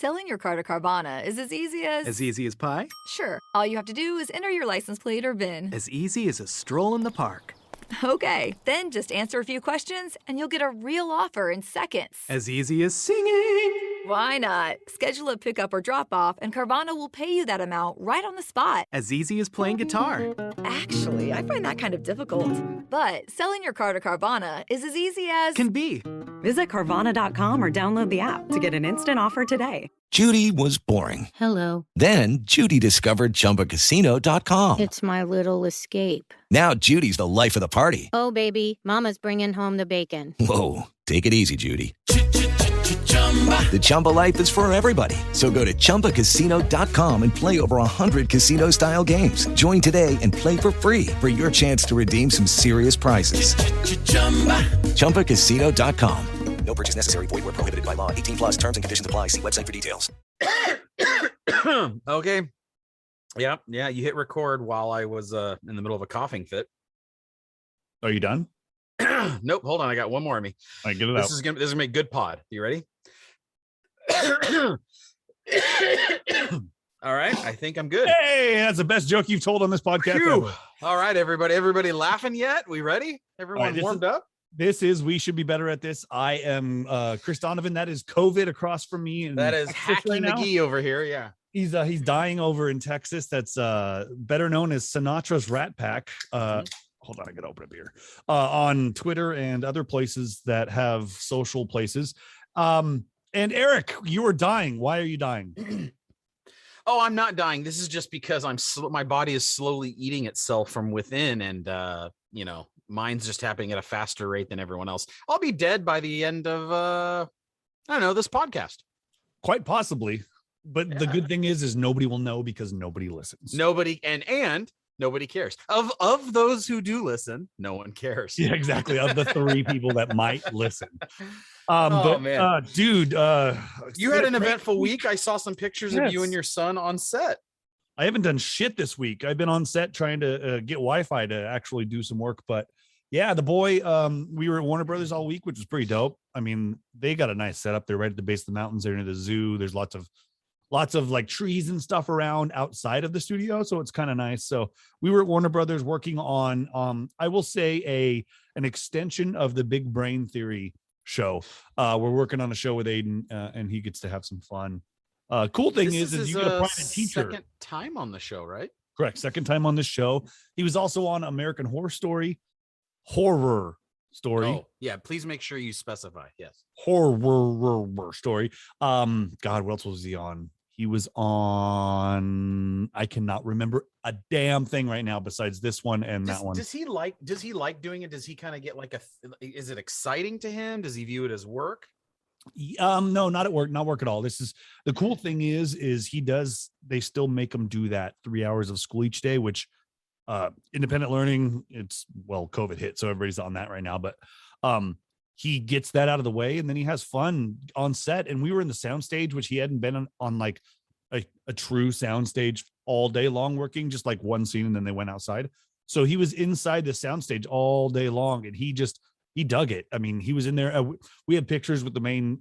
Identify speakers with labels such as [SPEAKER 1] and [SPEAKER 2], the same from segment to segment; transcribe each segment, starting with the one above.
[SPEAKER 1] Selling your car to Carvana is as easy as...
[SPEAKER 2] As easy as pie?
[SPEAKER 1] Sure. All you have to do is enter your license plate or VIN.
[SPEAKER 2] As easy as a stroll in the park.
[SPEAKER 1] Okay, then just answer a few questions and you'll get a real offer in seconds.
[SPEAKER 2] As easy as singing.
[SPEAKER 1] Why not? Schedule a pickup or drop off and Carvana will pay you that amount right on the spot.
[SPEAKER 2] As easy as playing guitar.
[SPEAKER 1] Actually, I find that kind of difficult. But selling your car to Carvana is as easy as...
[SPEAKER 2] Can be.
[SPEAKER 3] Visit Carvana.com or download the app to get an instant offer today.
[SPEAKER 4] Judy was boring.
[SPEAKER 5] Hello.
[SPEAKER 4] Then Judy discovered ChumbaCasino.com.
[SPEAKER 5] It's my little escape.
[SPEAKER 4] Now Judy's the life of the party.
[SPEAKER 5] Oh, baby, mama's bringing home the bacon.
[SPEAKER 4] Whoa, take it easy, Judy. The Chumba life is for everybody. So go to ChumbaCasino.com and play over 100 casino-style games. Join today and play for free for your chance to redeem some serious prizes. ChumbaCasino.com. No purchase necessary. Void where prohibited by law. 18 plus terms and conditions apply. See website for details.
[SPEAKER 6] Okay. Yeah. You hit record while I was in the middle of a coughing fit.
[SPEAKER 7] Are you done?
[SPEAKER 6] Nope. Hold on. I got one more in me.
[SPEAKER 7] All right, get it out.
[SPEAKER 6] This is gonna be a good pod. You ready? All right. I think I'm good.
[SPEAKER 7] Hey, that's the best joke you've told on this podcast. Ever.
[SPEAKER 6] All right, everybody. Everybody laughing yet? We ready? Everyone warmed up?
[SPEAKER 7] This is We Should Be Better at This. I am Chris Donovan. That is COVID across from me. And
[SPEAKER 6] that is Hacky McGee over here. Yeah.
[SPEAKER 7] He's dying over in Texas. That's better known as Sinatra's Rat Pack. Hold on, I gotta open up here. On Twitter and other places that have social places. And Eric, you are dying. Why are you dying?
[SPEAKER 6] Oh, I'm not dying. This is just because my body is slowly eating itself from within, and mine's just happening at a faster rate than everyone else. I'll be dead by the end of this podcast.
[SPEAKER 7] Quite possibly. But The good thing is nobody will know because nobody listens.
[SPEAKER 6] Nobody and nobody cares. Of those who do listen, no one cares.
[SPEAKER 7] Yeah, exactly. Of the 3 people that might listen.
[SPEAKER 6] Man.
[SPEAKER 7] Dude,
[SPEAKER 6] you had an eventful week. I saw some pictures of you and your son on set.
[SPEAKER 7] I haven't done shit this week. I've been on set trying to get Wi-Fi to actually do some work. But yeah, the boy, we were at Warner Brothers all week, which was pretty dope. I mean, they got a nice setup. They're right at the base of the mountains. They're near the zoo. There's lots of like trees and stuff around outside of the studio. So it's kind of nice. So we were at Warner Brothers working on, I will say an extension of the Big Brain Theory show. We're working on a show with Aiden and he gets to have some fun. Cool thing is you get a private teacher.
[SPEAKER 6] Second time on the show, right?
[SPEAKER 7] Correct. Second time on this show. He was also on American Horror Story.
[SPEAKER 6] Oh, yeah. Please make sure you specify. Yes.
[SPEAKER 7] Horror Story. God, what else was he on? He was on, I cannot remember a damn thing right now besides this one and that one.
[SPEAKER 6] Does he like doing it? Does he kind of get is it exciting to him? Does he view it as work?
[SPEAKER 7] No, not at work, not work at all. This is the cool thing is they still make him do that 3 hours of school each day, which independent learning, COVID hit. So everybody's on that right now, but he gets that out of the way and then he has fun on set. And we were in the sound stage, which he hadn't been on like a true sound stage all day long working, just like one scene. And then they went outside. So he was inside the sound stage all day long and he dug it. I mean, he was in there. We had pictures with the main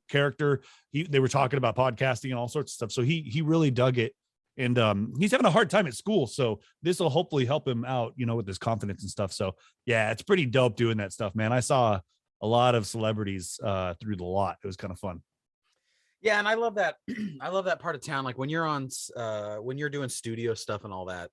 [SPEAKER 7] character. They were talking about podcasting and all sorts of stuff. So he really dug it. And he's having a hard time at school. So this will hopefully help him out, with his confidence and stuff. So yeah, it's pretty dope doing that stuff, man. I saw a lot of celebrities through the lot. It was kind of fun.
[SPEAKER 6] Yeah. And I love that. I love that part of town. Like when you're doing studio stuff and all that,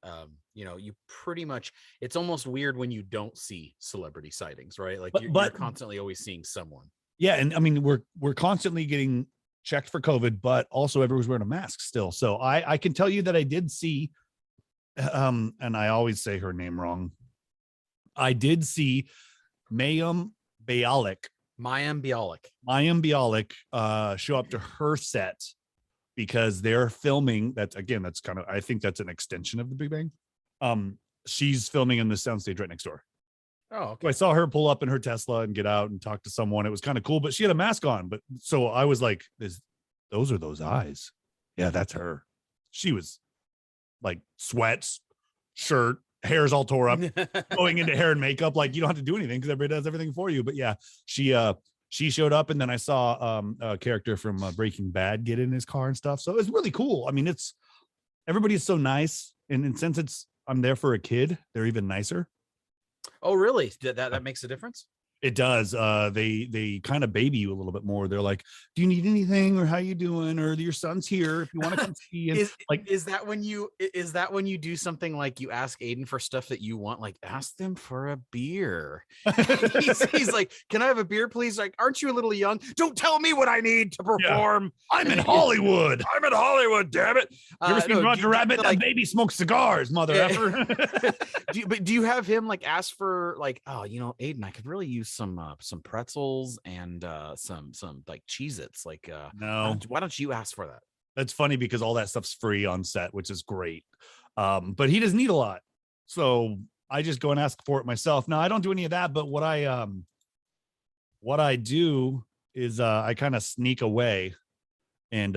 [SPEAKER 6] you pretty much, it's almost weird when you don't see celebrity sightings, right? Like you're constantly always seeing someone. Yeah.
[SPEAKER 7] And I mean, we're constantly getting checked for COVID, but also everyone's wearing a mask still. So I can tell you that I did see, and I always say her name wrong. I did see Mayim Bialik show up to her set because they're filming. That's kind of, I think that's an extension of the Big Bang. She's filming in the soundstage right next door.
[SPEAKER 6] Oh, okay.
[SPEAKER 7] So I saw her pull up in her Tesla and get out and talk to someone. It was kind of cool, but she had a mask on. But so I was like, those are those eyes. Yeah, that's her. She was like sweats, shirt, hair's all tore up, going into hair and makeup. Like you don't have to do anything because everybody does everything for you. But yeah, she she showed up, and then I saw a character from Breaking Bad get in his car and stuff. So it's really cool. I mean, everybody is so nice, and since I'm there for a kid, they're even nicer.
[SPEAKER 6] Oh, really? That makes a difference?
[SPEAKER 7] It does. They kind of baby you a little bit more. They're like, "Do you need anything, or how you doing, or your son's here if you want to come see." And
[SPEAKER 6] is that when you do something like you ask Aiden for stuff that you want, like ask them for a beer? he's like, "Can I have a beer, please?" Like, aren't you a little young? Don't tell me what I need to perform.
[SPEAKER 7] Yeah. I'm in Hollywood. I'm in Hollywood. Damn it! You ever seen Roger Rabbit? That baby smokes cigars, mother effer.
[SPEAKER 6] Do you have him like ask for like, oh, Aiden, I could really use some pretzels and some like Cheez-Its, like
[SPEAKER 7] no,
[SPEAKER 6] why don't you ask for that?
[SPEAKER 7] That's funny because all that stuff's free on set, which is great. But he doesn't need a lot, so I just go and ask for it myself. Now I don't do any of that, but what I do is I kind of sneak away and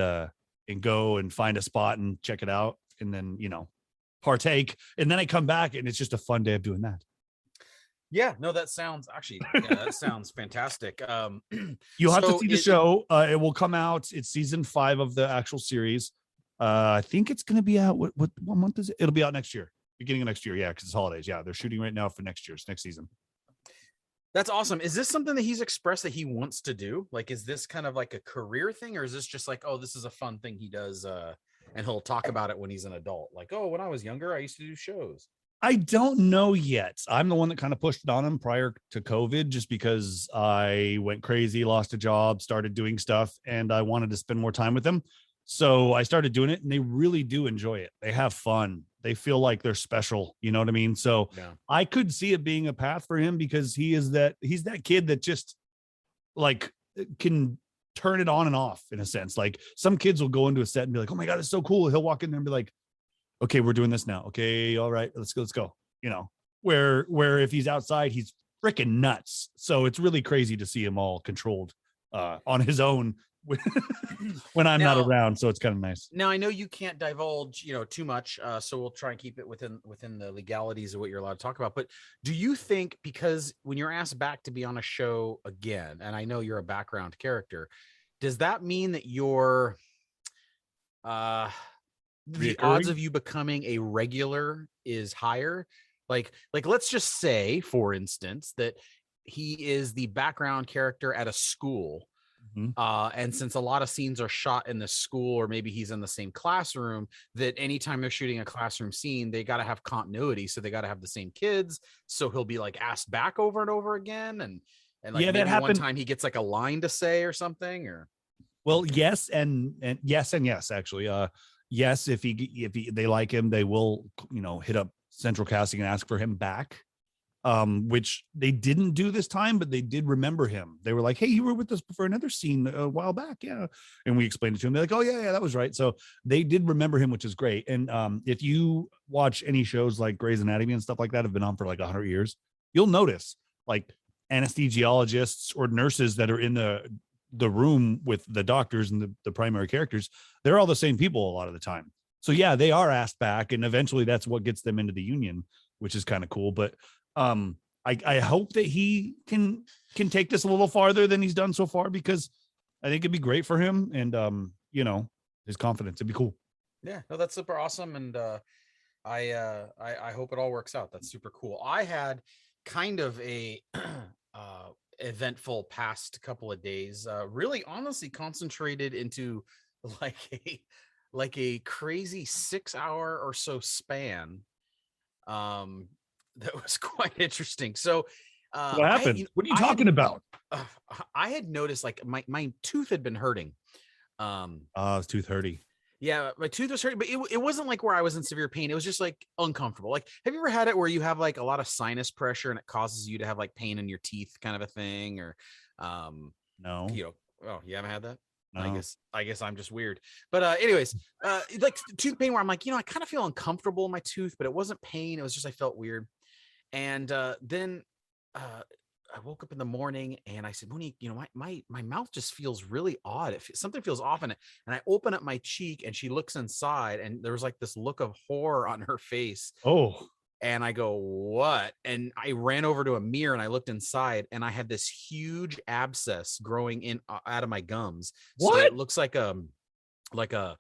[SPEAKER 7] go and find a spot and check it out, and then partake, and then I come back and it's just a fun day of doing that.
[SPEAKER 6] Yeah, no, that sounds fantastic.
[SPEAKER 7] You'll have to see the show. It will come out. It's season 5 of the actual series. I think it's going to be out. What month is it? It'll be out next year, beginning of next year. Yeah, because it's holidays. Yeah, they're shooting right now for next season.
[SPEAKER 6] That's awesome. Is this something that he's expressed that he wants to do? Like, is this kind of like a career thing, or is this just like, oh, this is a fun thing he does, and he'll talk about it when he's an adult? Like, oh, when I was younger, I used to do shows.
[SPEAKER 7] I don't know yet. I'm the one that kind of pushed it on him prior to COVID, just because I went crazy, lost a job, started doing stuff, and I wanted to spend more time with them. So I started doing it, and they really do enjoy it. They have fun. They feel like they're special. You know what I mean? So yeah. I could see it being a path for him, because he's that kid that just like can turn it on and off in a sense. Like some kids will go into a set and be like, "Oh my God, it's so cool." He'll walk in there and be like, "Okay, we're doing this now. Okay, all right, let's go." Where if he's outside, he's freaking nuts. So it's really crazy to see him all controlled on his own when I'm not around. So it's kind of nice.
[SPEAKER 6] Now I know you can't divulge, too much. So we'll try and keep it within the legalities of what you're allowed to talk about. But do you think, because when you're asked back to be on a show again, and I know you're a background character, does that mean that you're the odds of you becoming a regular is higher? Like let's just say, for instance, that he is the background character at a school. Mm-hmm. And since a lot of scenes are shot in the school, or maybe he's in the same classroom, that anytime they're shooting a classroom scene, they got to have continuity. So they got to have the same kids. So he'll be like asked back over and over again. And like, yeah, that happened. One time he gets like a line to say or something, or.
[SPEAKER 7] Well, yes. And yes, actually, yes, if they like him, they will, hit up Central Casting and ask for him back, which they didn't do this time, but they did remember him. They were like, "Hey, you were with us for another scene a while back." Yeah. And we explained it to him. They're like, "Oh yeah, that was right." So they did remember him, which is great. And if you watch any shows like Grey's Anatomy and stuff like that, have been on for like 100 years, you'll notice like anesthesiologists or nurses that are in the room with the doctors and the primary characters, they're all the same people a lot of the time. So yeah, they are asked back, and eventually that's what gets them into the union, which is kind of cool. But I hope that he can take this a little farther than he's done so far, because I think it'd be great for him and his confidence. It'd be cool.
[SPEAKER 6] Yeah, no, that's super awesome, and I hope it all works out. That's super cool. I had kind of a eventful past couple of days, really honestly concentrated into like a crazy 6-hour or so span that was quite interesting. So
[SPEAKER 7] what happened? What are you talking about?
[SPEAKER 6] I had noticed like my tooth had been hurting.
[SPEAKER 7] It's tooth hurting.
[SPEAKER 6] Yeah, my tooth was hurting, but it wasn't like where I was in severe pain. It was just like uncomfortable. Like, have you ever had it where you have like a lot of sinus pressure and it causes you to have like pain in your teeth, kind of a thing? Or
[SPEAKER 7] no.
[SPEAKER 6] Oh, you haven't had that?
[SPEAKER 7] No.
[SPEAKER 6] I guess I'm just weird. But anyways, like tooth pain where I'm like, I kind of feel uncomfortable in my tooth, but it wasn't pain. It was just I felt weird. And then I woke up in the morning and I said, Monique, my mouth just feels really odd. Something feels off in it. And I open up my cheek and she looks inside and there was like this look of horror on her face.
[SPEAKER 7] Oh.
[SPEAKER 6] And I go, what? And I ran over to a mirror and I looked inside and I had this huge abscess growing in out of my gums. So
[SPEAKER 7] What?
[SPEAKER 6] it looks like like a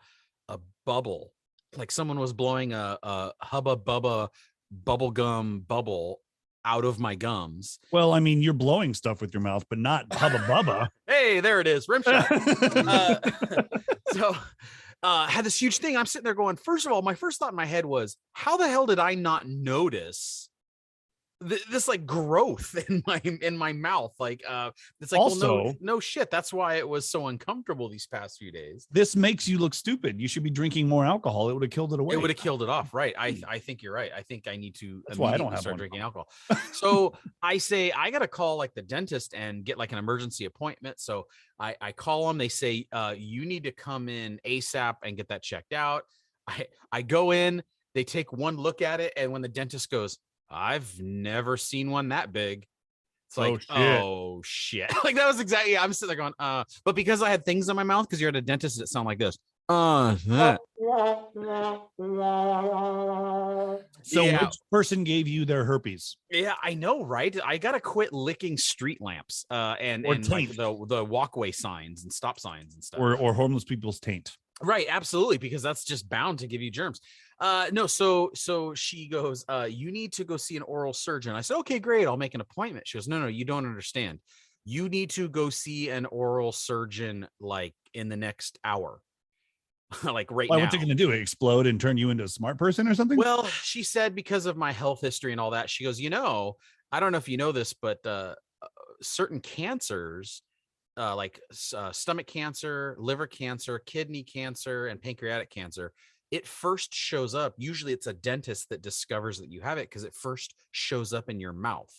[SPEAKER 6] bubble, like someone was blowing a hubba bubba bubble gum bubble out of my gums.
[SPEAKER 7] Well, I mean, you're blowing stuff with your mouth, but not hubba bubba.
[SPEAKER 6] Hey, there it is, rim shot. So had this huge thing. I'm sitting there going, first of all, my first thought in my head was, how the hell did I not notice this like growth in my mouth? Like it's like,
[SPEAKER 7] Also,
[SPEAKER 6] well, no shit, that's why it was so uncomfortable these past few days.
[SPEAKER 7] this makes you look stupid. You should be drinking more alcohol. It would have killed it away.
[SPEAKER 6] It would have killed it off, right? I think you're right. I think I need to
[SPEAKER 7] That's why I don't have
[SPEAKER 6] start
[SPEAKER 7] one.
[SPEAKER 6] drinking alcohol. So I say I gotta call like the dentist and get like an emergency appointment. So I call them. They say you need to come in ASAP and get that checked out. I go in. They take one look at it, and when the dentist goes, I've never seen one that big. It's like, oh shit. Like that was exactly, I'm sitting there going, but because I had things in my mouth, because you're at a dentist, it sound like this. That.
[SPEAKER 7] So
[SPEAKER 6] Yeah.
[SPEAKER 7] which person gave you their herpes?
[SPEAKER 6] Yeah, I know, right? I gotta quit licking street lamps and
[SPEAKER 7] Or
[SPEAKER 6] like
[SPEAKER 7] taint.
[SPEAKER 6] the walkway signs and stop signs and stuff.
[SPEAKER 7] Or homeless people's taint?
[SPEAKER 6] Right, absolutely, because that's just bound to give you germs. No, so she goes, you need to go see an oral surgeon. I said, okay, great, I'll make an appointment. She goes, no, you don't understand. You need to go see an oral surgeon like in the next hour. Like right now.
[SPEAKER 7] What's it going to do? Explode and turn you into a smart person or something?
[SPEAKER 6] Well, she said because of my health history and all that, she goes, I don't know if you know this, but certain cancers, like stomach cancer, liver cancer, kidney cancer, and pancreatic cancer, it first shows up. Usually it's a dentist that discovers that you have it because it first shows up in your mouth.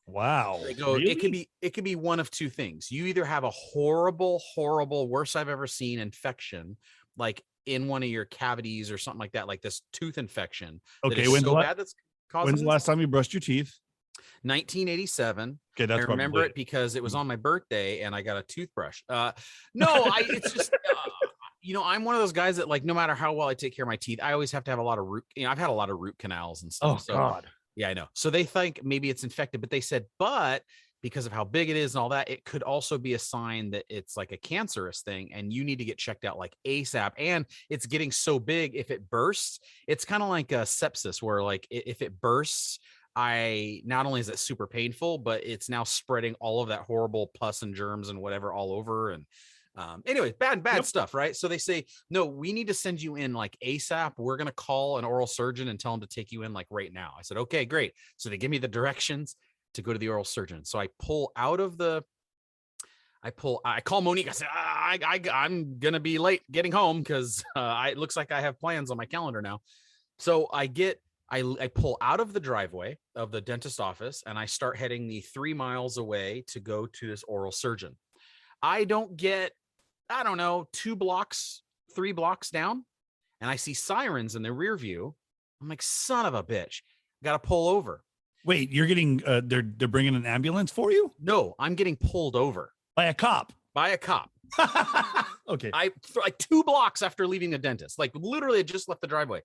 [SPEAKER 7] Wow.
[SPEAKER 6] They go,
[SPEAKER 7] really?
[SPEAKER 6] it could be one of two things. You either have a horrible, worst I've ever seen infection, like in one of your cavities or something like that, like this tooth infection.
[SPEAKER 7] Okay,
[SPEAKER 6] when's
[SPEAKER 7] the last time you brushed your teeth?
[SPEAKER 6] 1987.
[SPEAKER 7] Okay, that's
[SPEAKER 6] I remember
[SPEAKER 7] probably
[SPEAKER 6] it because it was on my birthday and I got a toothbrush. It's just I'm one of those guys that like no matter how well I take care of my teeth, I always have to have a lot of I've had a lot of root canals and stuff.
[SPEAKER 7] Oh God.
[SPEAKER 6] Yeah, I know. So they think maybe it's infected, but they said, but because of how big it is and all that, it could also be a sign that it's like a cancerous thing and you need to get checked out like ASAP. And it's getting so big, if it bursts, it's kind of like a sepsis where like if it bursts, not only is it super painful, but it's now spreading all of that horrible pus and germs and whatever all over. And anyway, bad stuff, right? So they say, no, we need to send you in like ASAP. We're going to call an oral surgeon and tell him to take you in like right now. I said, okay, great. So they give me the directions to go to the oral surgeon. So I pull out of I call Monique. I said, I'm going to be late getting home because it looks like I have plans on my calendar now. So I pull out of the driveway of the dentist office and I start heading the 3 miles away to go to this oral surgeon. I don't get, 2 blocks, 3 blocks down, and I see sirens in the rear view. I'm like, son of a bitch, got to pull over.
[SPEAKER 7] Wait, you're getting they're bringing an ambulance for you?
[SPEAKER 6] No, I'm getting pulled over
[SPEAKER 7] By a cop. Okay.
[SPEAKER 6] Like 2 blocks after leaving the dentist, like literally I just left the driveway.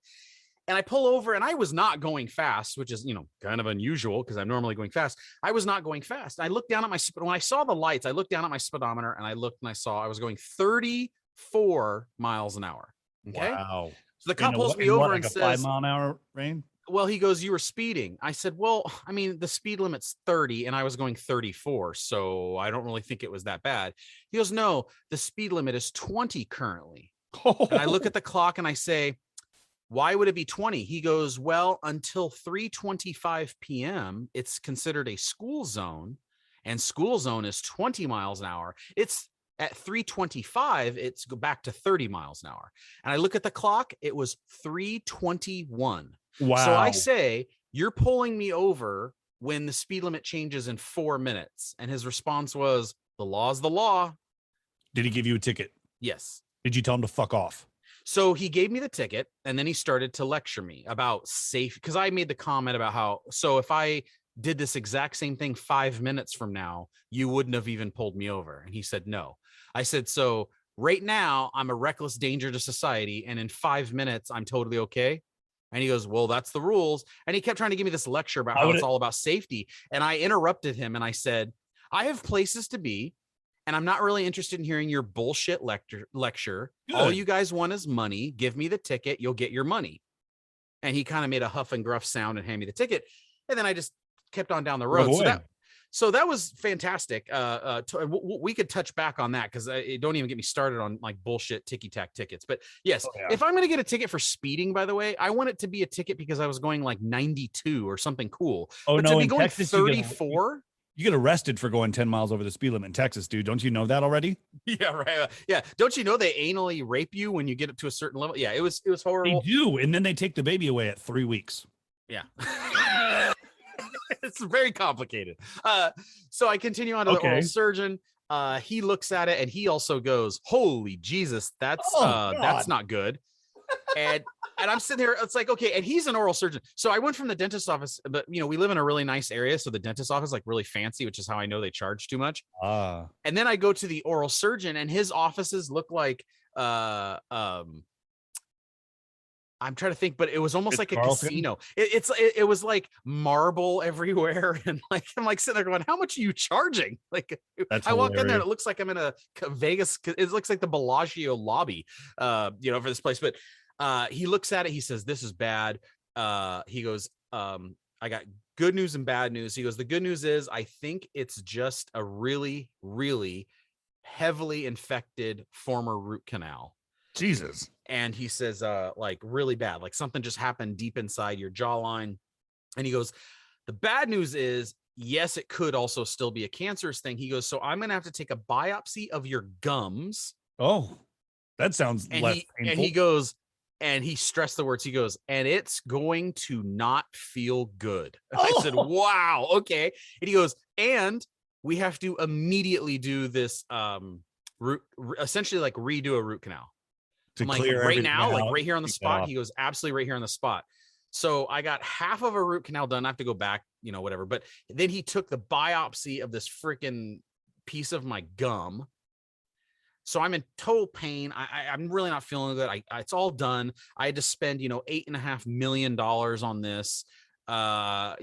[SPEAKER 6] And I pull over and I was not going fast, which is, kind of unusual because I'm normally going fast. I was not going fast. I looked down at when I saw the lights, I looked down at my speedometer and I looked and I saw I was going 34 miles an hour. Okay.
[SPEAKER 7] Wow.
[SPEAKER 6] So the cop pulls me over and
[SPEAKER 7] like a
[SPEAKER 6] says,
[SPEAKER 7] 5 mile an hour range?
[SPEAKER 6] well, he goes, you were speeding. I said, well, I mean, the speed limit's 30 and I was going 34. So I don't really think it was that bad. He goes, no, the speed limit is 20 currently. And I look at the clock and I say, why would it be 20? He goes, well, until 3:25 p.m., it's considered a school zone and school zone is 20 miles an hour. It's at 3:25, it's go back to 30 miles an hour. And I look at the clock, it was 3:21.
[SPEAKER 7] Wow.
[SPEAKER 6] So I say, you're pulling me over when the speed limit changes in 4 minutes. And his response was, the law's the law.
[SPEAKER 7] Did he give you a ticket?
[SPEAKER 6] Yes.
[SPEAKER 7] Did you tell him to fuck off?
[SPEAKER 6] So he gave me the ticket and then he started to lecture me about safe, because I made the comment about how, so if I did this exact same thing 5 minutes from now, you wouldn't have even pulled me over. And he said, no. I said, so right now I'm a reckless danger to society. And in 5 minutes, I'm totally okay. And he goes, well, that's the rules. And he kept trying to give me this lecture about
[SPEAKER 7] How
[SPEAKER 6] how
[SPEAKER 7] would
[SPEAKER 6] it's
[SPEAKER 7] it-
[SPEAKER 6] all about safety. And I interrupted him and I said, I have places to be, and I'm not really interested in hearing your bullshit lecture. All
[SPEAKER 7] Good.
[SPEAKER 6] you guys want is money. Give me the ticket. You'll get your money. And he kind of made a huff and gruff sound and handed me the ticket. And then I just kept on down the road.
[SPEAKER 7] Drove away.
[SPEAKER 6] So that was fantastic. We could touch back on that because don't even get me started on like bullshit ticky-tack tickets. But yes, if I'm going to get a ticket for speeding, by the way, I want it to be a ticket because I was going like 92 or something cool.
[SPEAKER 7] Oh,
[SPEAKER 6] but
[SPEAKER 7] no,
[SPEAKER 6] to be
[SPEAKER 7] in
[SPEAKER 6] going
[SPEAKER 7] Texas,
[SPEAKER 6] 34?
[SPEAKER 7] You get arrested for going 10 miles over the speed limit in Texas, dude. Don't you know that already?
[SPEAKER 6] Yeah, right. Yeah. Don't you know they anally rape you when you get it to a certain level? Yeah, it was horrible.
[SPEAKER 7] They do. And then they take the baby away at 3 weeks.
[SPEAKER 6] Yeah. It's very complicated. So I continue on to the oral surgeon. He looks at it and he also goes, holy Jesus, that's not good. And I'm sitting there, it's like, okay, and he's an oral surgeon. So I went from the dentist office, but we live in a really nice area. So the dentist office is like really fancy, which is how I know they charge too much. And then I go to the oral surgeon and his offices look like I'm trying to think, but it was almost like a casino. It was like marble everywhere. And like, I'm like sitting there going, how much are you charging? Like I walk in there and it looks like I'm in a Vegas. It looks like the Bellagio lobby, for this place. But he looks at it. He says, this is bad. He goes, I got good news and bad news. He goes, the good news is I think it's just a really, really heavily infected former root canal.
[SPEAKER 7] Jesus.
[SPEAKER 6] And he says, like really bad, like something just happened deep inside your jawline. And he goes, the bad news is, yes, it could also still be a cancerous thing. He goes, so I'm going to have to take a biopsy of your gums.
[SPEAKER 7] Oh, that sounds less painful.
[SPEAKER 6] And he goes, and he stressed the words. He goes, and it's going to not feel good. I said, wow. Okay. And he goes, and we have to immediately do this, essentially like redo a root canal. I'm like, right now, like right here on the spot. He goes, absolutely right here on the spot. So I got half of a root canal done. I have to go back, whatever. But then he took the biopsy of this freaking piece of my gum. So I'm in total pain. I'm really not feeling good. It's all done. I had to spend, $8.5 million on this. Wow.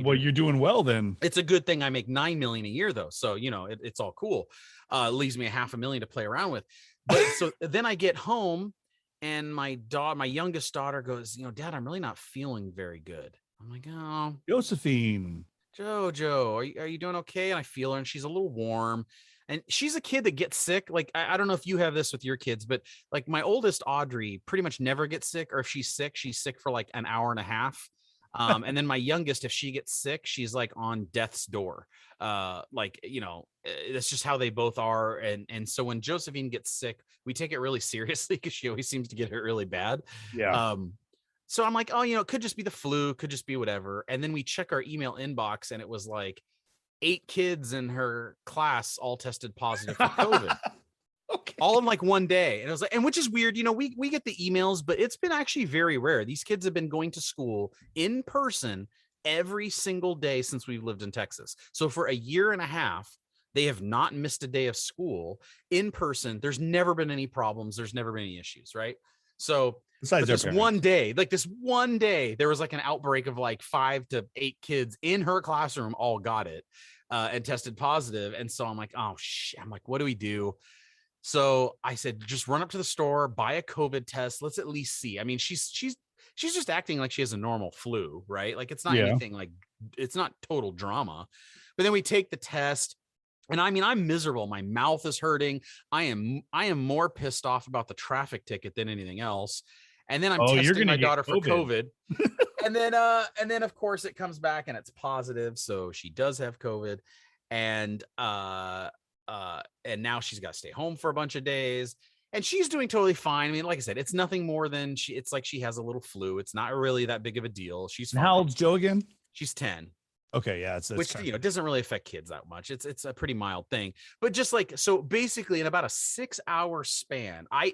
[SPEAKER 7] Well, you're doing well then.
[SPEAKER 6] It's a good thing I make $9 million a year though. So, it's all cool. Leaves me $500,000 to play around with. But so then I get home and my youngest daughter goes, Dad, I'm really not feeling very good. I'm like, oh,
[SPEAKER 7] Josephine,
[SPEAKER 6] Jojo, are you doing okay? And I feel her and she's a little warm. And she's a kid that gets sick. Like, I don't know if you have this with your kids, but like my oldest Audrey pretty much never gets sick, or if she's sick for like an hour and a half. And then my youngest, if she gets sick, she's like on death's door. That's just how they both are. And so when Josephine gets sick, we take it really seriously because she always seems to get hurt really bad.
[SPEAKER 7] Yeah.
[SPEAKER 6] So I'm like, oh, it could just be the flu, could just be whatever. And then we check our email inbox and it was like 8 kids in her class all tested positive for COVID. Okay. All in like one day. And I was like, and which is weird, we get the emails, but it's been actually very rare. These kids have been going to school in person every single day since we've lived in Texas. So for a year and a half, they have not missed a day of school in person. There's never been any problems. There's never been any issues. Right. So this one day, there was like an outbreak of like 5 to 8 kids in her classroom all got it and tested positive. And so I'm like, oh shit. I'm like, what do we do? So I said, just run up to the store, buy a COVID test. Let's at least see. I mean, she's just acting like she has a normal flu, right? Like it's not anything like, it's not total drama. But then we take the test. And I mean, I'm miserable. My mouth is hurting. I am more pissed off about the traffic ticket than anything else. And then I'm testing my daughter for COVID. and then of course it comes back and it's positive. So she does have COVID. And now she's got to stay home for a bunch of days. And she's doing totally fine. I mean, like I said, it's nothing more than it's like she has a little flu. It's not really that big of a deal. She's fine.
[SPEAKER 7] How old's Joe again?
[SPEAKER 6] She's 10.
[SPEAKER 7] Okay, yeah, it's
[SPEAKER 6] which doesn't really affect kids that much. It's a pretty mild thing. But just like, so basically in about a 6-hour span, I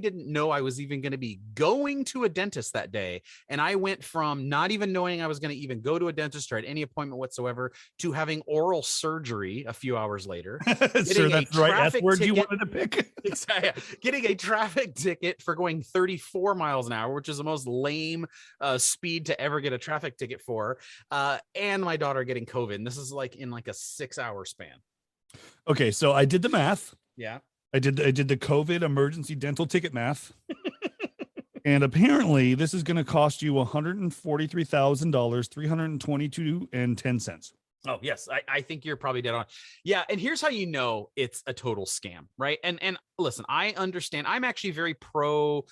[SPEAKER 6] didn't know I was even going to be going to a dentist that day, and I went from not even knowing I was going to even go to a dentist or at any appointment whatsoever to having oral surgery a few hours later.
[SPEAKER 7] Sure, that's the right S word you wanted to pick.
[SPEAKER 6] Getting a traffic ticket for going 34 miles an hour, which is the most lame speed to ever get a traffic ticket for, and my daughter getting COVID. And this is like in like a 6-hour span.
[SPEAKER 7] Okay, so I did the math.
[SPEAKER 6] Yeah.
[SPEAKER 7] I did the COVID emergency dental ticket math. And apparently this is going to cost you $143,000, $322.10.
[SPEAKER 6] Oh, yes. I think you're probably dead on. Yeah. And here's how you know it's a total scam, right? And listen, I understand. I'm actually very pro.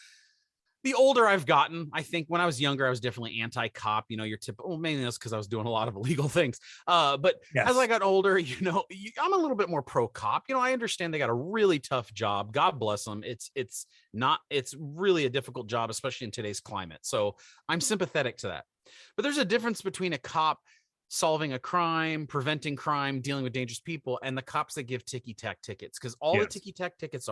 [SPEAKER 6] The older I've gotten, I think when I was younger, I was definitely anti-cop, your typical, mainly that's because I was doing a lot of illegal things. But
[SPEAKER 7] Yes.
[SPEAKER 6] As I got older, I'm a little bit more pro-cop. I understand they got a really tough job. God bless them. It's really a difficult job, especially in today's climate. So I'm sympathetic to that. But there's a difference between a cop solving a crime, preventing crime, dealing with dangerous people, and the cops that give ticky-tack tickets. Because all the ticky-tack tickets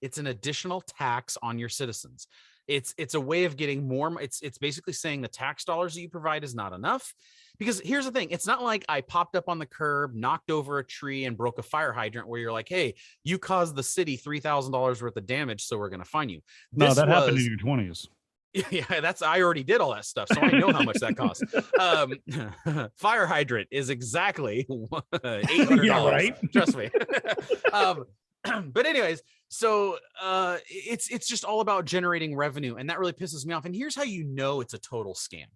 [SPEAKER 6] it's an additional tax on your citizens. It's a way of getting more. It's basically saying the tax dollars that you provide is not enough. Because here's the thing. It's not like I popped up on the curb, knocked over a tree, and broke a fire hydrant where you're like, hey, you caused the city $3,000 worth of damage, so we're going to fine you.
[SPEAKER 7] No, that happened in your 20s.
[SPEAKER 6] Yeah, I already did all that stuff, so I know how much that costs. Fire hydrant is exactly $800.
[SPEAKER 7] Yeah, right?
[SPEAKER 6] Trust me. But anyways, so it's just all about generating revenue, and that really pisses me off. And here's how you know it's a total scam.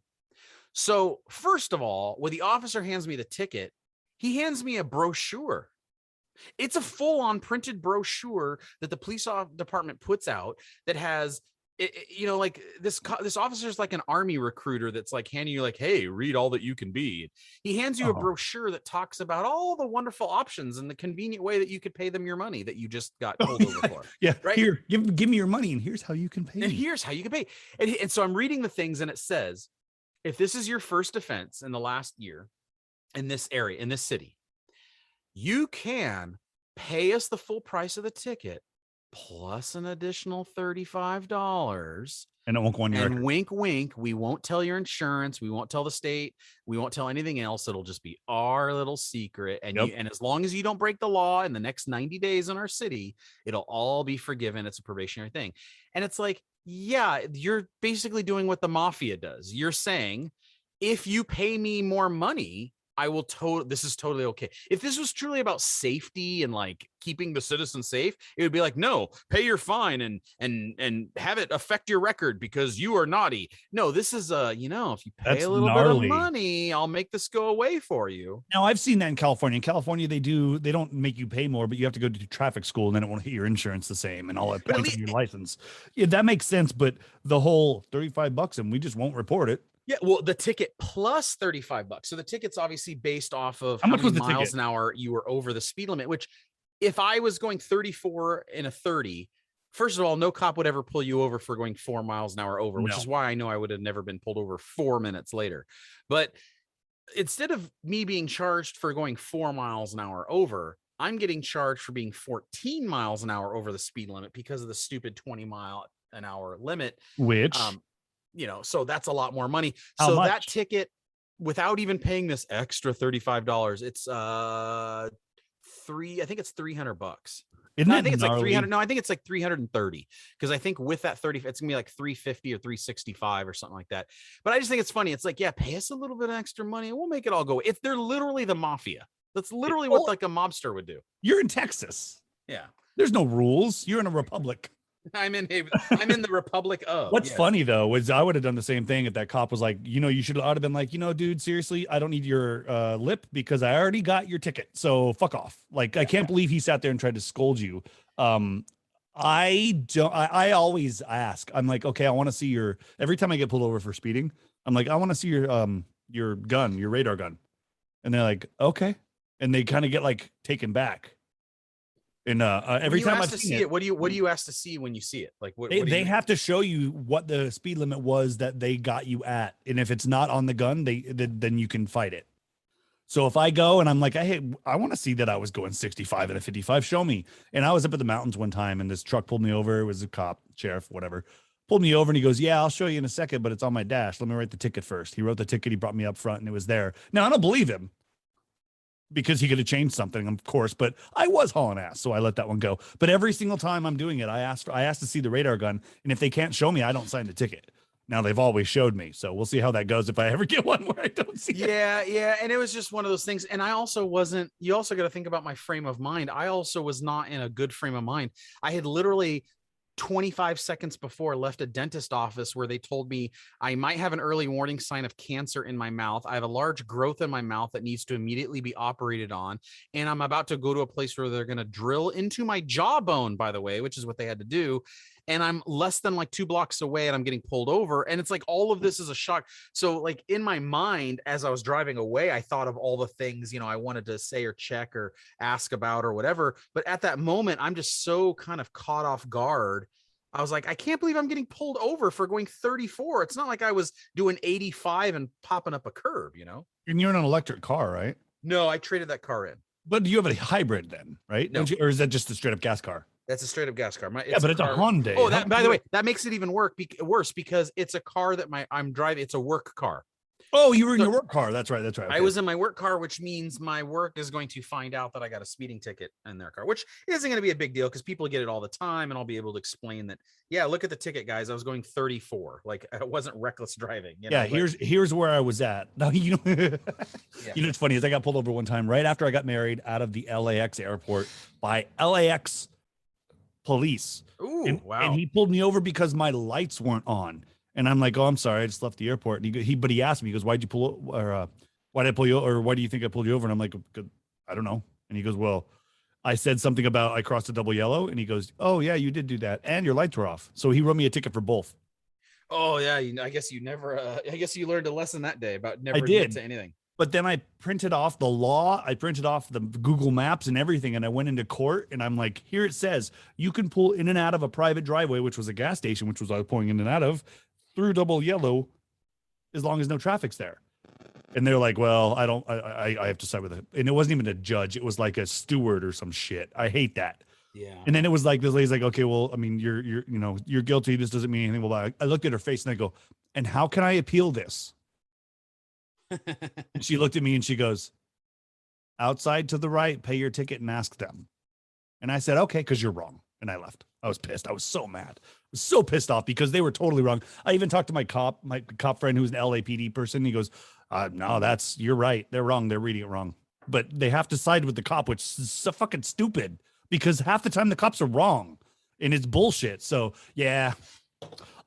[SPEAKER 6] So first of all, when the officer hands me the ticket, he hands me a brochure. It's a full-on printed brochure that the police department puts out that has, like this officer's like an army recruiter that's like handing you like, hey, read all that you can be. He hands you a brochure that talks about all the wonderful options and the convenient way that you could pay them your money that you just got pulled over for.
[SPEAKER 7] Yeah,
[SPEAKER 6] right.
[SPEAKER 7] Here, give me your money, and here's how you can pay.
[SPEAKER 6] And here's how you can pay. And so I'm reading the things, and it says, if this is your first offense in the last year in this area, in this city, you can pay us the full price of the ticket plus an additional $35.
[SPEAKER 7] And it won't go on your
[SPEAKER 6] and
[SPEAKER 7] record.
[SPEAKER 6] wink, wink, we won't tell your insurance. We won't tell the state. We won't tell anything else. It'll just be our little secret. And and as long as you don't break the law in the next 90 days in our city, it'll all be forgiven. It's a probationary thing. And it's like, yeah, you're basically doing what the mafia does. You're saying, if you pay me more money, I will this is totally okay. If this was truly about safety and like keeping the citizens safe, it would be like, no, pay your fine and have it affect your record because you are naughty. No, this is if you pay
[SPEAKER 7] That's
[SPEAKER 6] a little
[SPEAKER 7] gnarly.
[SPEAKER 6] bit of money, I'll make this go away for you.
[SPEAKER 7] Now I've seen that in California. In California, they don't make you pay more, but you have to go to traffic school, and then it won't hit your insurance the same and all that points on your license. Yeah, that makes sense. But the whole $35 and we just won't report it.
[SPEAKER 6] Yeah, well, the ticket plus $35. So the ticket's obviously based off of
[SPEAKER 7] How much
[SPEAKER 6] many
[SPEAKER 7] was the
[SPEAKER 6] miles
[SPEAKER 7] ticket?
[SPEAKER 6] an hour you were over the speed limit, which if I was going 34 in a 30, first of all, no cop would ever pull you over for going 4 miles an hour over, which
[SPEAKER 7] No.
[SPEAKER 6] is why I know I would have never been pulled over 4 minutes later. But instead of me being charged for going 4 miles an hour over, I'm getting charged for being 14 miles an hour over the speed limit because of the stupid 20-mile-an-hour limit.
[SPEAKER 7] Which
[SPEAKER 6] So that's a lot more money.
[SPEAKER 7] How
[SPEAKER 6] So
[SPEAKER 7] much?
[SPEAKER 6] that ticket, without even paying this extra $35, it's I think it's $300.
[SPEAKER 7] isn't
[SPEAKER 6] No, I
[SPEAKER 7] it
[SPEAKER 6] think it's like
[SPEAKER 7] gnarly?
[SPEAKER 6] 300. No, I think it's like 330 because I think with that 30, it's gonna be like 350 or 365 or something like that. But I just think it's funny. It's like, yeah, pay us a little bit of extra money and we'll make it all go. If they're literally the mafia, that's literally what like a mobster would do.
[SPEAKER 7] You're in Texas.
[SPEAKER 6] Yeah,
[SPEAKER 7] There's no rules. You're in a republic.
[SPEAKER 6] I'm in the Republic of.
[SPEAKER 7] What's
[SPEAKER 6] yes.
[SPEAKER 7] funny though is I would have done the same thing if that cop was like, you should have been like, dude, seriously, I don't need your lip because I already got your ticket. So fuck off. Like, I can't believe he sat there and tried to scold you. I always ask, I'm like, okay, I want to see every time I get pulled over for speeding, I'm like, I want to see your gun, your radar gun. And they're like, okay. And they kind of get like taken back. And every time I've seen it,
[SPEAKER 6] what do you ask to see when you see it? Like what
[SPEAKER 7] they have to show you what the speed limit was that they got you at, and if it's not on the gun, then you can fight it. So if I go and I'm like, hey, I want to see that I was going 65 and a 55, show me. And I was up at the mountains one time and this truck pulled me over. It was a cop, sheriff, whatever. Pulled me over and he goes, yeah, I'll show you in a second, but it's on my dash. Let me write the ticket first. He wrote the ticket. He brought me up front and it was there. Now I don't believe him because he could have changed something, of course, but I was hauling ass. So I let that one go. But every single time I'm doing it, I asked to see the radar gun. And if they can't show me, I don't sign the ticket. Now they've always showed me, so we'll see how that goes if I ever get one where I don't see it.
[SPEAKER 6] Yeah, and it was just one of those things. And I also wasn't. You also got to think about my frame of mind. I also was not in a good frame of mind. I had literally 25 seconds before left a dentist office where they told me I might have an early warning sign of cancer in my mouth. I have a large growth in my mouth that needs to immediately be operated on. And I'm about to go to a place where they're going to drill into my jawbone, by the way, which is what they had to do. And I'm less than like 2 blocks away and I'm getting pulled over. And it's like, all of this is a shock. So like in my mind, as I was driving away, I thought of all the things, you know, I wanted to say or check or ask about or whatever. But at that moment, I'm just so kind of caught off guard. I was like, I can't believe I'm getting pulled over for going 34. It's not like I was doing 85 and popping up a curb, you know?
[SPEAKER 7] And you're in an electric car, right?
[SPEAKER 6] No, I traded that car in.
[SPEAKER 7] But you have a hybrid then, right?
[SPEAKER 6] No.
[SPEAKER 7] Or is that just a straight up gas car?
[SPEAKER 6] That's a straight up gas car.
[SPEAKER 7] Yeah, but it's a Hyundai.
[SPEAKER 6] Oh, that, by the way, that makes it even worse because it's a car that I'm driving. It's a work car.
[SPEAKER 7] Oh, you were in your work car. That's right. Okay.
[SPEAKER 6] I was in my work car, which means my work is going to find out that I got a speeding ticket in their car, which isn't going to be a big deal because people get it all the time. And I'll be able to explain that, yeah, look at the ticket, guys. I was going 34. Like, it wasn't reckless driving. You know,
[SPEAKER 7] yeah, here's where I was at. Now, you know, you know what's funny is I got pulled over one time right after I got married out of the LAX airport by LAX police.
[SPEAKER 6] Ooh, wow.
[SPEAKER 7] And he pulled me over because my lights weren't on. And I'm like, oh, I'm sorry, I just left the airport. And he asked me, he goes, why'd you pull, or why did I pull you, or why do you think I pulled you over? And I'm like, I don't know. And he goes, well, I said something about I crossed a double yellow. And he goes, oh yeah, you did do that, and your lights were off. So he wrote me a ticket for both.
[SPEAKER 6] Oh yeah, I guess you never. I guess you learned a lesson that day about never
[SPEAKER 7] admit
[SPEAKER 6] to anything.
[SPEAKER 7] But then I printed off the law. I printed off the Google Maps and everything. And I went into court and I'm like, here it says you can pull in and out of a private driveway, which was a gas station, which was I was pulling in and out of, through double yellow as long as no traffic's there. And they're like, well, I have to side with it. And it wasn't even a judge. It was like a steward or some shit. I hate that.
[SPEAKER 6] Yeah.
[SPEAKER 7] And then it was like, this lady's like, okay, well, I mean, you're guilty. This doesn't mean anything. Well, I looked at her face and I go, and how can I appeal this? And she looked at me and she goes, outside to the right, pay your ticket and ask them. And I said, okay, because you're wrong. And I left. I was pissed. I was so mad. I was so pissed off because they were totally wrong. I even talked to my cop friend who's an LAPD person. He goes, no, you're right. They're wrong. They're reading it wrong. But they have to side with the cop, which is so fucking stupid because half the time the cops are wrong and it's bullshit. So yeah,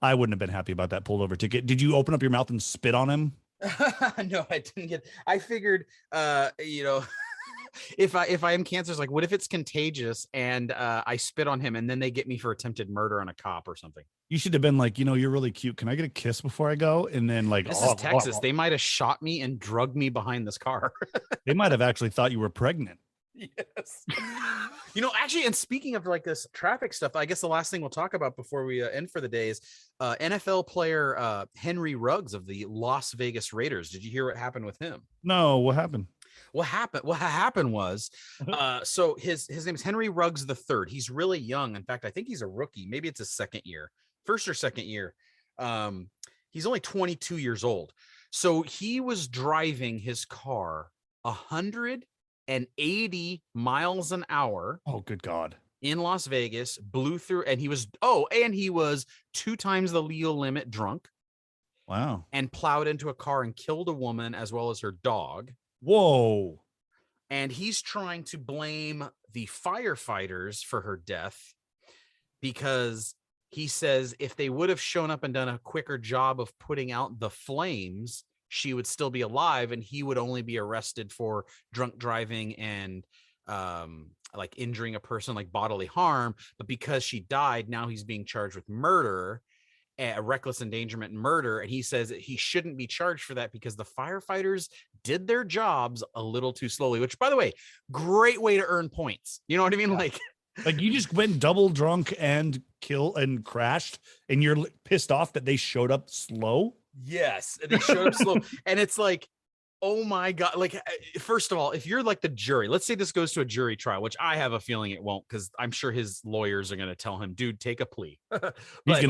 [SPEAKER 7] I wouldn't have been happy about that pulled over ticket. Did you open up your mouth and spit on him?
[SPEAKER 6] No, I didn't I figured, if I am cancerous, like what if it's contagious and I spit on him and then they get me for attempted murder on a cop or something?
[SPEAKER 7] You should have been like, you're really cute. Can I get a kiss before I go? And then like,
[SPEAKER 6] this is Texas. They might have shot me and drugged me behind this car.
[SPEAKER 7] They might have actually thought you were pregnant.
[SPEAKER 6] Yes. Actually, and speaking of like this traffic stuff, I guess the last thing we'll talk about before we end for the day is NFL player Henry Ruggs of the Las Vegas Raiders. Did you hear what happened with him?
[SPEAKER 7] No, what happened?
[SPEAKER 6] What happened was, so his name is Henry Ruggs III. He's really young. In fact, I think he's a rookie. Maybe it's his first or second year. He's only 22 years old. So he was driving his car 180 miles an hour.
[SPEAKER 7] Oh, good God.
[SPEAKER 6] In Las Vegas, blew through, and he was 2 times the legal limit drunk.
[SPEAKER 7] Wow.
[SPEAKER 6] And plowed into a car and killed a woman as well as her dog.
[SPEAKER 7] Whoa.
[SPEAKER 6] And he's trying to blame the firefighters for her death because he says if they would have shown up and done a quicker job of putting out the flames, she would still be alive and he would only be arrested for drunk driving and like injuring a person, like bodily harm. But because she died, now he's being charged with murder, a reckless endangerment and murder. And he says that he shouldn't be charged for that because the firefighters did their jobs a little too slowly, which, by the way, great way to earn points. You know what I mean?
[SPEAKER 7] Yeah. Like you just went double drunk and crashed and you're pissed off that they showed up slow.
[SPEAKER 6] Yes. They showed up slow. And it's like, Oh my God. Like, first of all, if you're like the jury, let's say this goes to a jury trial, which I have a feeling it won't, because I'm sure his lawyers are going to tell him, dude, take a plea.
[SPEAKER 7] He's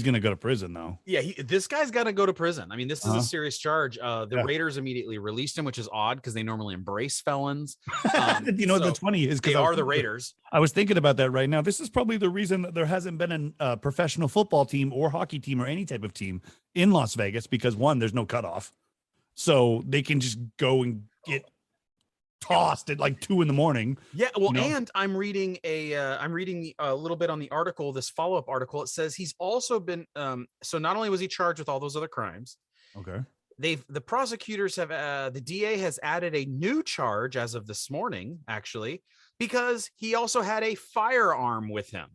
[SPEAKER 7] gonna go to prison though.
[SPEAKER 6] Yeah, this guy's got to go to prison. I mean, this is a serious charge. The
[SPEAKER 7] Yeah.
[SPEAKER 6] Raiders immediately released him, which is odd because they normally embrace felons.
[SPEAKER 7] That's funny is
[SPEAKER 6] they
[SPEAKER 7] because
[SPEAKER 6] are the Raiders.
[SPEAKER 7] I was thinking about that right now. This is probably the reason that there hasn't been a professional football team or hockey team or any type of team in Las Vegas, because one, there's no cutoff. So they can just go and get tossed at like 2 a.m.
[SPEAKER 6] Yeah, well, and I'm reading a little bit on the article, this follow-up article. It says he's also been so not only was he charged with all those other crimes.
[SPEAKER 7] Okay.
[SPEAKER 6] The prosecutors have the DA has added a new charge as of this morning, actually, because he also had a firearm with him.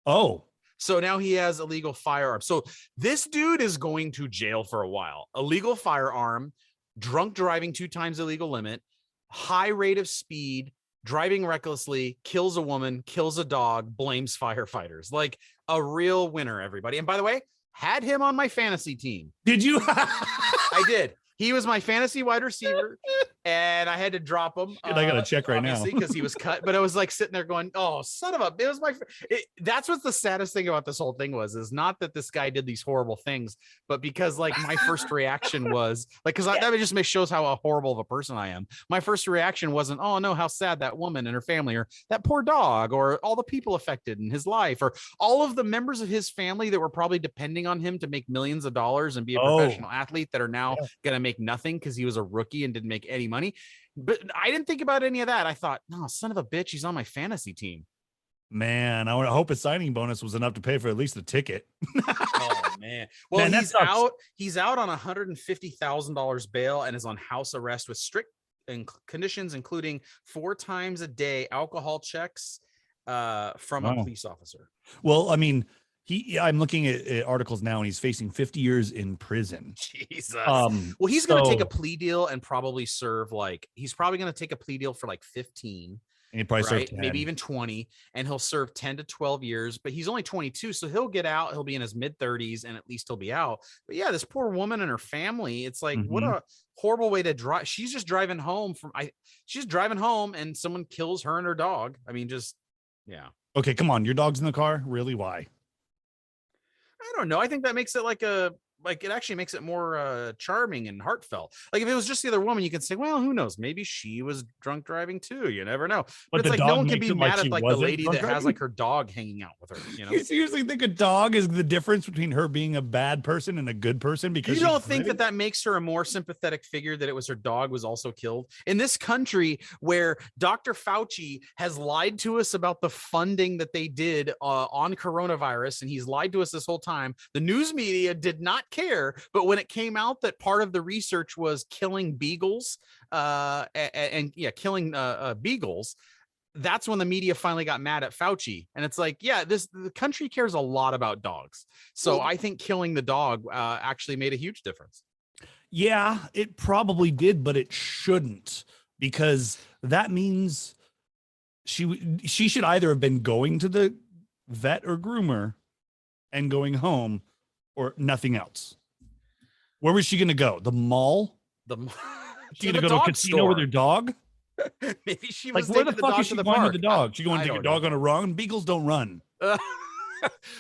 [SPEAKER 7] Oh.
[SPEAKER 6] So now he has illegal firearm. So this dude is going to jail for a while. Illegal firearm, drunk driving 2 times the legal limit, high rate of speed, driving recklessly, kills a woman, kills a dog, blames firefighters. Like a real winner, everybody. And by the way, had him on my fantasy team.
[SPEAKER 7] Did you?
[SPEAKER 6] I did. He was my fantasy wide receiver, and I had to drop him.
[SPEAKER 7] And I got to check right now
[SPEAKER 6] because he was cut. But I was like sitting there going, "Oh, son of a!" It was that's what's the saddest thing about this whole thing is not that this guy did these horrible things, but because like my first reaction was like, because that just shows how horrible of a person I am. My first reaction wasn't, "Oh no, how sad that woman and her family, or that poor dog, or all the people affected in his life, or all of the members of his family that were probably depending on him to make millions of dollars and be a professional athlete that are now going to make nothing because he was a rookie and didn't make any money." But I didn't think about any of that. I thought, no, son of a bitch, he's on my fantasy team.
[SPEAKER 7] Man, I hope his signing bonus was enough to pay for at least the ticket.
[SPEAKER 6] Oh man. Well,
[SPEAKER 7] Man,
[SPEAKER 6] he's out on $150,000 bail and is on house arrest with strict conditions, including 4 times a day alcohol checks from a police officer.
[SPEAKER 7] Well, I mean, I'm looking at articles now, and he's facing 50 years in prison.
[SPEAKER 6] Jesus. Well, he's going to take a plea deal and probably serve he's probably going to take a plea deal for 15.
[SPEAKER 7] And he'd probably serve 10.
[SPEAKER 6] Maybe even 20, and he'll serve 10 to 12 years, but he's only 22. So he'll get out. He'll be in his mid 30s and at least he'll be out. But yeah, this poor woman and her family, it's like, what a horrible way to drive. She's just driving home she's driving home and someone kills her and her dog. I mean, yeah.
[SPEAKER 7] Okay. Come on. Your dog's in the car. Really? Why?
[SPEAKER 6] I don't know. I think that makes it it actually makes it more charming and heartfelt. Like if it was just the other woman, you could say, well, who knows? Maybe she was drunk driving too. You never know. But it's like no one can be mad at the lady that has her dog hanging out with her. You know?
[SPEAKER 7] You seriously think a dog is the difference between her being a bad person and a good person? Because
[SPEAKER 6] you don't think that makes her a more sympathetic figure, that it was her dog was also killed in this country where Dr. Fauci has lied to us about the funding that they did on coronavirus, and he's lied to us this whole time. The news media did not care, but when it came out that part of the research was killing beagles killing beagles, that's when the media finally got mad at Fauci. And it's like, the country cares a lot about dogs, so I think killing the dog actually made a huge difference.
[SPEAKER 7] Yeah, it probably did, but it shouldn't, because that means she should either have been going to the vet or groomer and going home, or nothing else. Where was she going to go? The mall? She going to go to a casino with her dog?
[SPEAKER 6] Maybe she was
[SPEAKER 7] where the fuck is she going with the dog? She going to take her dog on a run? Beagles don't run. What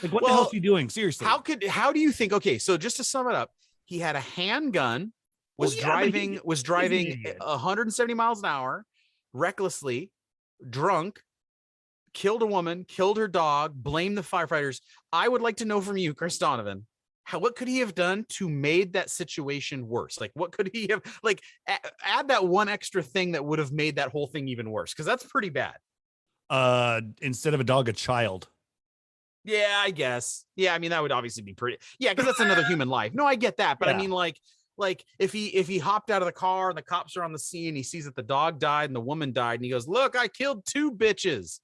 [SPEAKER 7] the hell is she doing? Seriously.
[SPEAKER 6] How do you think? Okay, so just to sum it up, he had a handgun, was driving 170 miles an hour, recklessly, drunk, killed a woman, killed her dog, blamed the firefighters. I would like to know from you, Chris Donovan, what could he have done to made that situation worse? Like, what could he have, add that one extra thing that would have made that whole thing even worse? Because that's pretty bad.
[SPEAKER 7] Instead of a dog, a child.
[SPEAKER 6] Yeah, I guess. Yeah, I mean, that would obviously be pretty. Yeah, because that's another human life. No, I get that. But I mean, like if he hopped out of the car and the cops are on the scene, he sees that the dog died and the woman died, and he goes, "Look, I killed 2 bitches."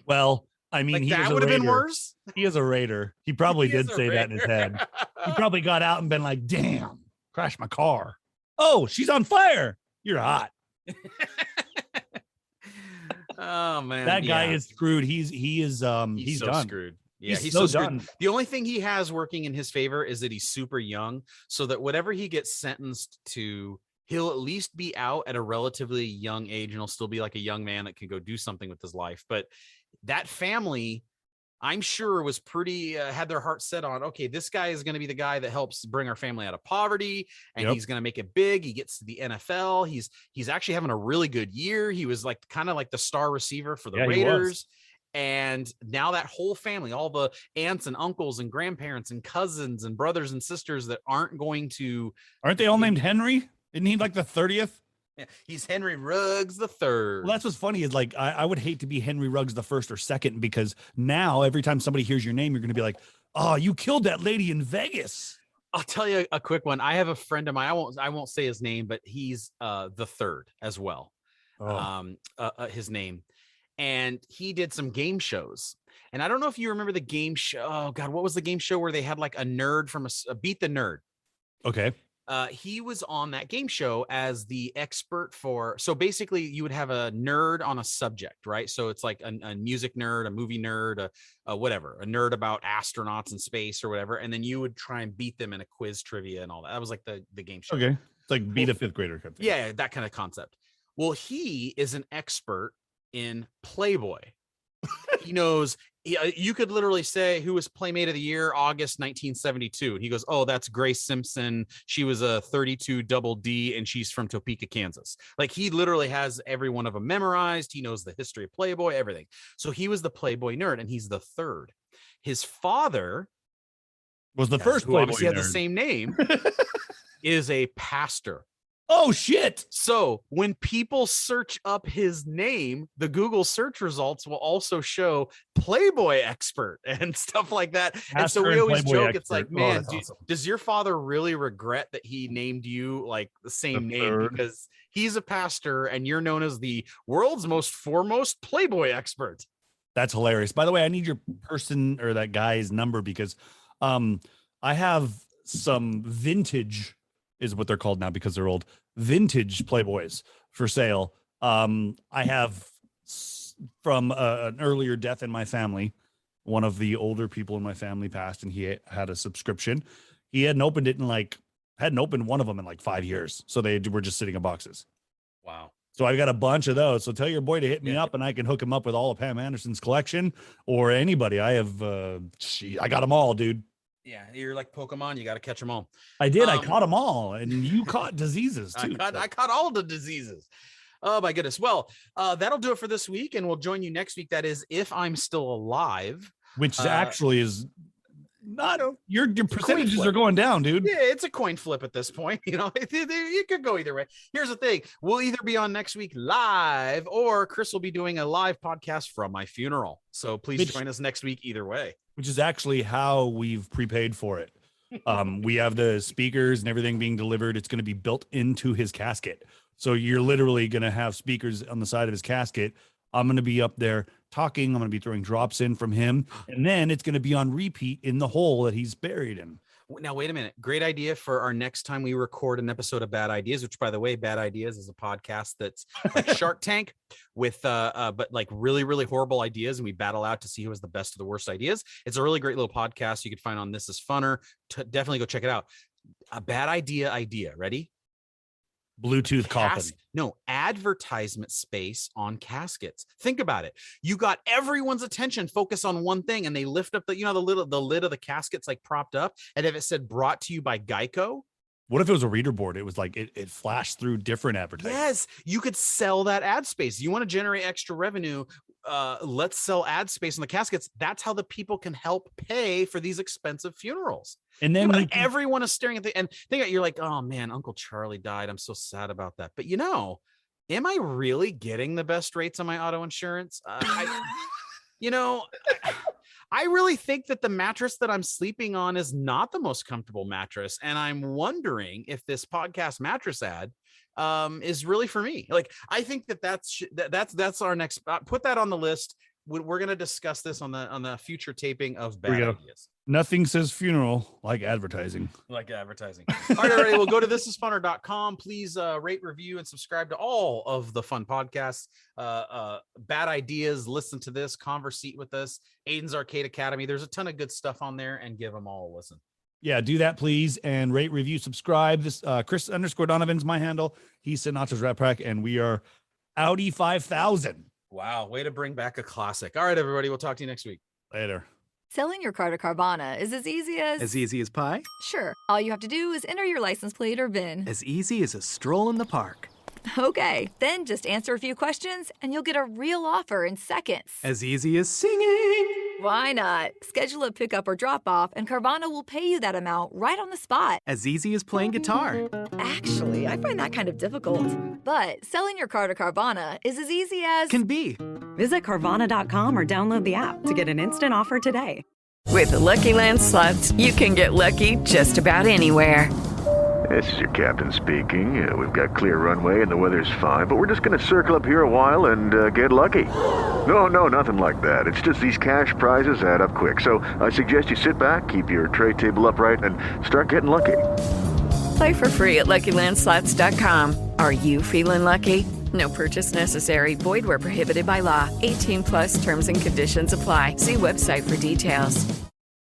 [SPEAKER 7] Well, I mean,
[SPEAKER 6] that would have been worse.
[SPEAKER 7] He is a Raider. He probably did say that in his head. He probably got out and been like, "Damn, crashed my car. Oh, she's on fire. You're hot."
[SPEAKER 6] Oh man,
[SPEAKER 7] that guy is screwed. He's
[SPEAKER 6] so
[SPEAKER 7] done.
[SPEAKER 6] Screwed. Yeah, he's
[SPEAKER 7] so
[SPEAKER 6] screwed.
[SPEAKER 7] done.
[SPEAKER 6] The only thing he has working in his favor is that he's super young, so that whatever he gets sentenced to, he'll at least be out at a relatively young age, and he'll still be like a young man that can go do something with his life. But that family, I'm sure, was pretty had their heart set on, okay, this guy is going to be the guy that helps bring our family out of poverty, and he's going to make it big. He gets to the NFL. He's actually having a really good year. He was like kind of like the star receiver for the Raiders. And now that whole family, all the aunts and uncles and grandparents and cousins and brothers and sisters that aren't
[SPEAKER 7] they all named Henry? Isn't he like the 30th?
[SPEAKER 6] Yeah, he's Henry Ruggs the third.
[SPEAKER 7] Well, that's what's funny is like I would hate to be Henry Ruggs the first or second, because now every time somebody hears your name, you're going to be like, oh, you killed that lady in Vegas.
[SPEAKER 6] I'll tell you a quick one. I have a friend of mine. I won't say his name, but he's the third as well. His name. And he did some game shows. And I don't know if you remember the game show. Oh God, what was the game show where they had like a nerd from a Beat the Nerd?
[SPEAKER 7] Okay.
[SPEAKER 6] He was on that game show as the expert so basically you would have a nerd on a subject, right? So it's like a music nerd, a movie nerd, a whatever, a nerd about astronauts and space or whatever. And then you would try and beat them in a quiz trivia and all that. That was like the game show.
[SPEAKER 7] Okay. It's like beat a fifth grader. Kind of thing.
[SPEAKER 6] Yeah, that kind of concept. Well, he is an expert in Playboy. He knows, you could literally say who was Playmate of the Year, August 1972. And he goes, oh, that's Grace Simpson. She was a 32 double D and she's from Topeka, Kansas. Like he literally has every one of them memorized. He knows the history of Playboy, everything. So he was the Playboy nerd and he's the third. His father
[SPEAKER 7] was the first Playboy nerd.
[SPEAKER 6] He had the same name, is a pastor.
[SPEAKER 7] Oh, shit.
[SPEAKER 6] So when people search up his name, the Google search results will also show Playboy expert and stuff like that. And so we always joke, it's like, man, does your father really regret that he named you like the same name? Because he's a pastor and you're known as the world's most foremost Playboy expert.
[SPEAKER 7] That's hilarious. By the way, I need your person or that guy's number because I have some vintage is what they're called now because they're old, vintage Playboys for sale. I have from an earlier death in my family, one of the older people in my family passed and he had a subscription. He hadn't opened one of them in like 5 years. So they were just sitting in boxes.
[SPEAKER 6] Wow.
[SPEAKER 7] So I've got a bunch of those. So tell your boy to hit me up and I can hook him up with all of Pam Anderson's collection or anybody. I have, I got them all, dude.
[SPEAKER 6] Yeah, you're like Pokemon. You got to catch them all.
[SPEAKER 7] I did. I caught them all, and you caught diseases too.
[SPEAKER 6] I caught all the diseases. Oh my goodness. Well, that'll do it for this week, and we'll join you next week. That is, if I'm still alive.
[SPEAKER 7] Which actually is not. Your percentages are going down, dude.
[SPEAKER 6] Yeah, it's a coin flip at this point. You know, it could go either way. Here's the thing: we'll either be on next week live, or Chris will be doing a live podcast from my funeral. So please join us next week either way.
[SPEAKER 7] Which is actually how we've prepaid for it. We have the speakers and everything being delivered. It's going to be built into his casket. So you're literally going to have speakers on the side of his casket. I'm going to be up there talking. I'm going to be throwing drops in from him. And then it's going to be on repeat in the hole that he's buried in.
[SPEAKER 6] Now, wait a minute. Great idea for our next time we record an episode of Bad Ideas, which, by the way, Bad Ideas is a podcast that's like Shark Tank with, but like really, really horrible ideas. And we battle out to see who has the best of the worst ideas. It's a really great little podcast you could find on This Is Funner. Definitely go check it out. A bad idea. Ready?
[SPEAKER 7] Bluetooth coffin.
[SPEAKER 6] No, advertisement space on caskets. Think about it. You got everyone's attention focused on one thing, and they lift up the lid of the casket's like propped up. And if it said brought to you by Geico.
[SPEAKER 7] What if it was a reader board? It was like it flashed through different advertisements.
[SPEAKER 6] Yes, you could sell that ad space. You want to generate extra revenue. Let's sell ad space on the caskets. That's how the people can help pay for these expensive funerals.
[SPEAKER 7] And then
[SPEAKER 6] everyone is staring at and you're like, oh man, Uncle Charlie died. I'm so sad about that. But am I really getting the best rates on my auto insurance? I really think that the mattress that I'm sleeping on is not the most comfortable mattress. And I'm wondering if this podcast mattress ad is really for me. Like, I think that's our next, put that on the list. We're going to discuss this on the future taping of Bad Ideas.
[SPEAKER 7] Nothing says funeral like advertising.
[SPEAKER 6] Like advertising. All right, everybody, we'll go to thisisfunner.com. Please rate, review, and subscribe to all of the fun podcasts. Bad ideas, listen to this, conversate with us, Aiden's Arcade Academy. There's a ton of good stuff on there, and give them all a listen.
[SPEAKER 7] Yeah, do that, please. And rate, review, subscribe. This Chris_Donovan's my handle. He's Sinatra's Rat Pack, and we are Audi 5000.
[SPEAKER 6] Wow, way to bring back a classic. All right, everybody, we'll talk to you next week.
[SPEAKER 7] Later.
[SPEAKER 1] Selling your car to Carvana is as easy as...
[SPEAKER 2] As easy as pie?
[SPEAKER 1] Sure. All you have to do is enter your license plate or VIN.
[SPEAKER 2] As easy as a stroll in the park.
[SPEAKER 1] Okay, then just answer a few questions and you'll get a real offer in seconds.
[SPEAKER 2] As easy as singing.
[SPEAKER 1] Why not? Schedule a pickup or drop off and Carvana will pay you that amount right on the spot.
[SPEAKER 2] As easy as playing guitar.
[SPEAKER 1] Actually, I find that kind of difficult. But selling your car to Carvana is as easy as...
[SPEAKER 2] Can be.
[SPEAKER 3] Visit Carvana.com or download the app to get an instant offer today.
[SPEAKER 8] With the Lucky Land Slots, you can get lucky just about anywhere.
[SPEAKER 9] This is your captain speaking. We've got clear runway and the weather's fine, but we're just going to circle up here a while and get lucky. No, nothing like that. It's just these cash prizes add up quick. So I suggest you sit back, keep your tray table upright, and start getting lucky.
[SPEAKER 8] Play for free at LuckyLandSlots.com. Are you feeling lucky? No purchase necessary. Void where prohibited by law. 18+ terms and conditions apply. See website for details.